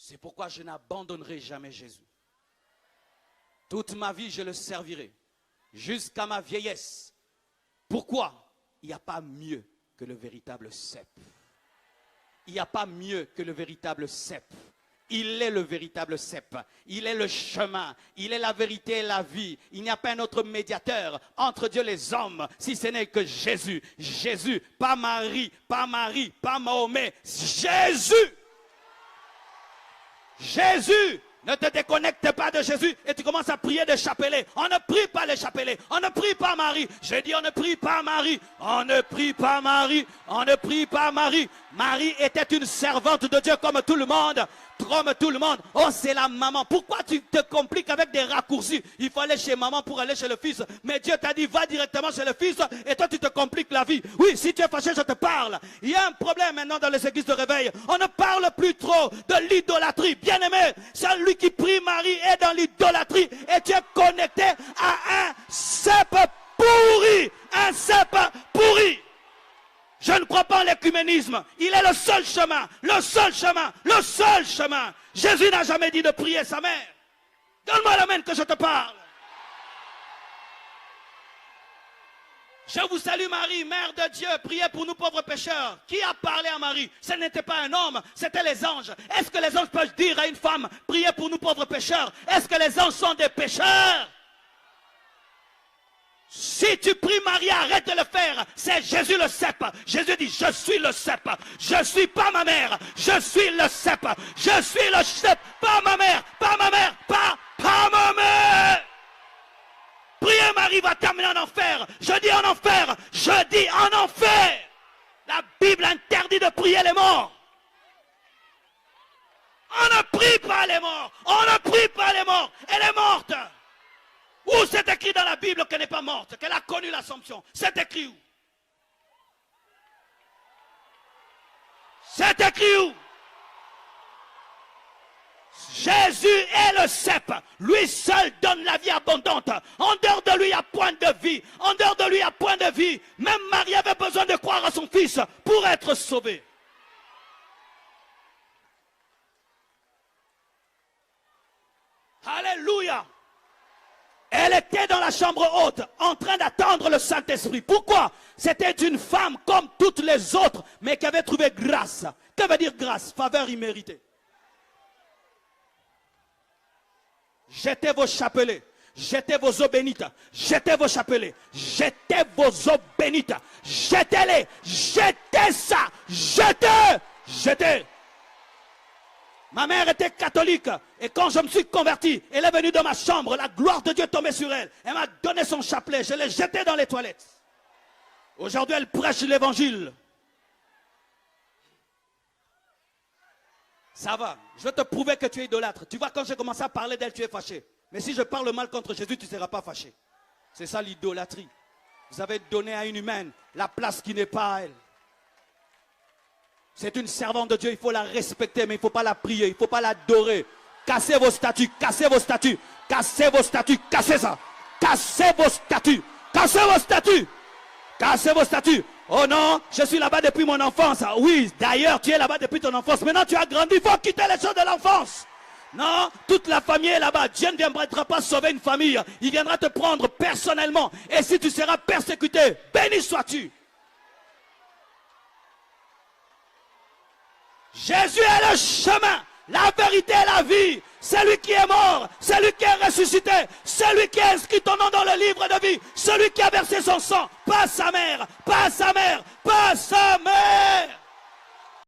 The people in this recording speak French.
C'est pourquoi je n'abandonnerai jamais Jésus. Toute ma vie, je le servirai. Jusqu'à ma vieillesse. Pourquoi? Il n'y a pas mieux que le véritable cep. Il n'y a pas mieux que le véritable cep. Il est le véritable cep. Il est le chemin. Il est la vérité et la vie. Il n'y a pas un autre médiateur entre Dieu et les hommes, si ce n'est que Jésus. Jésus, pas Marie, pas Mahomet. Jésus. Jésus. Ne te déconnecte pas de Jésus et tu commences à prier des chapelets. On ne prie pas les chapelets. On ne prie pas Marie. J'ai dit on ne prie pas Marie. On ne prie pas Marie. On ne prie pas Marie. Marie était une servante de Dieu comme tout le monde. Comme tout le monde. Oh, c'est la maman. Pourquoi tu te compliques avec des raccourcis? Il faut aller chez maman pour aller chez le fils. Mais Dieu t'a dit, va directement chez le fils et toi tu te compliques la vie. Oui, si tu es fâché, je te parle. Il y a un problème maintenant dans les églises de réveil. On ne parle plus trop de l'idolâtrie. Bien aimé, celui qui prie Marie est dans l'idolâtrie et tu es connecté à un cep pourri. Un cep pourri. Je ne crois pas en l'écuménisme. Il est le seul chemin. Le seul chemin. Le seul chemin. Jésus n'a jamais dit de prier sa mère. Donne-moi la main que je te parle. Je vous salue Marie, Mère de Dieu. Priez pour nous pauvres pécheurs. Qui a parlé à Marie? Ce n'était pas un homme, c'était les anges. Est-ce que les anges peuvent dire à une femme, priez pour nous pauvres pécheurs? Est-ce que les anges sont des pécheurs? Si tu pries Marie, arrête de le faire. C'est Jésus le cep. Jésus dit, je suis le cep. Je ne suis pas ma mère. Je suis le cep. Je suis le cep. Pas ma mère. Pas ma mère. Pas ma mère. Prier Marie va t'amener en enfer. Je dis en enfer. Je dis en enfer. La Bible interdit de prier les morts. On ne prie pas les morts. On ne prie pas les morts. Elle est morte. Où c'est écrit dans la Bible qu'elle n'est pas morte, qu'elle a connu l'Assomption? C'est écrit où? C'est écrit où? Jésus est le cep. Lui seul donne la vie abondante. En dehors de lui, il n'y a point de vie. En dehors de lui, il n'y a point de vie. Même Marie avait besoin de croire à son fils pour être sauvée. Alléluia. Elle était dans la chambre haute, en train d'attendre le Saint-Esprit. Pourquoi? C'était une femme comme toutes les autres, mais qui avait trouvé grâce. Que veut dire grâce? Faveur imméritée. Jetez vos chapelets, jetez vos eaux bénites, jetez vos chapelets, jetez vos eaux bénites, jetez-les, jetez ça, jetez. Ma mère était catholique et quand je me suis converti, elle est venue dans ma chambre, la gloire de Dieu est tombée sur elle. Elle m'a donné son chapelet, je l'ai jeté dans les toilettes. Aujourd'hui, elle prêche l'évangile. Ça va, je vais te prouver que tu es idolâtre. Tu vois, quand j'ai commencé à parler d'elle, tu es fâché. Mais si je parle mal contre Jésus, tu ne seras pas fâché. C'est ça l'idolâtrie. Vous avez donné à une humaine la place qui n'est pas à elle. C'est une servante de Dieu, il faut la respecter, mais il ne faut pas la prier, il ne faut pas l'adorer. Cassez vos statues, cassez vos statues, cassez vos statues, cassez ça. Cassez vos statues, cassez vos statues, cassez vos statues. Oh non, je suis là-bas depuis mon enfance. Oui, d'ailleurs, tu es là-bas depuis ton enfance. Maintenant, tu as grandi, il faut quitter les choses de l'enfance. Non, toute la famille est là-bas. Dieu ne viendra pas sauver une famille. Il viendra te prendre personnellement. Et si tu seras persécuté, béni sois-tu. Jésus est le chemin, la vérité et la vie. Celui qui est mort, celui qui est ressuscité, celui qui a inscrit ton nom dans le livre de vie, celui qui a versé son sang, pas sa mère, pas sa mère, pas sa mère.